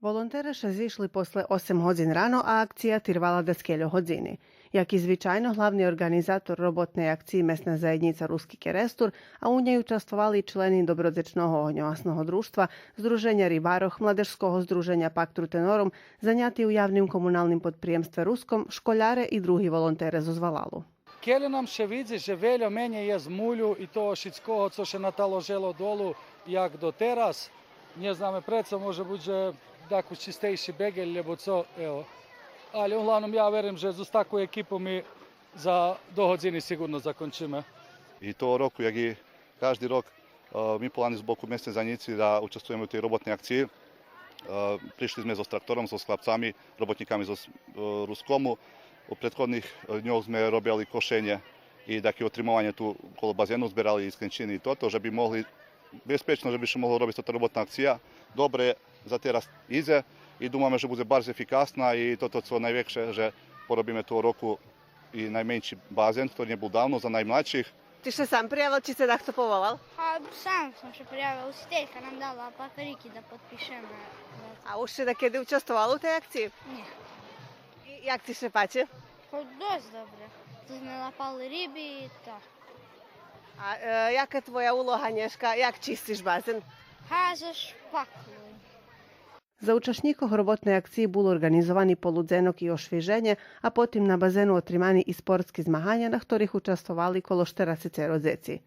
Волонтери ще зійшли після 8 годин рано, а акція тривала до скелю години. Як і звичайно, главний організатор роботної акції месна заjednica Ruski Kerestur, а у ній участвували і члени Добродечного огнjovasного društva, Združenja Ribaroh, Mladežskого združenja Pakt Rutenorum, заняті у явним комунальним підприємстві Ruskom, школяри і другі волонтери з Узвалалу. Kjeli nam še vidzi, že veljo menje je z mulju i to šitskoho, co še nataloželo dolu, jak do teraz. Nie znamy preco, može budi, že daku čistejši begel, lebo co, evo. Ali uglavnom ja verujem, že z takvu ekipu mi za dohodzini sigurno zakončíme. I to roku, jak i každý rok, my polani z boku mesne zajednici da učestvujeme u tej robotnej akciji. Prišli sme so traktorom, so chlapcami, robotníkami zo Ruskomu. U prethodných dňoch sme robili košenje i také otrimovanie tu okolo bazénu, zberali iskrenčiny i toto, že by mohli, bezpečno, že by še mohla robiť táto robotná akcija. Dobre za teraz ide i dúmame, že bude bardzo efikasná i toto co najväčšie, že porobíme tu roku i najmenší bazén, ktorý nebol dávno za najmladších. Ти ще сам приявив, чи це дехто поволав? А сам sam še prijavio, učiteljka nam dala papiriki da potpišemo. А у ще таки ти участвував у тій акції? Ні. І як ти ще бачив? Досить добре. Тут ми лапали риби і так. А яка твоя улога, Нєшка? Як чистиш базен? За špaklu. За учасников роботної акції було організовані полудзенок і ошвіження, а потім на базену отримані і спортські змагання, на яких участвували коло 40 дзеці.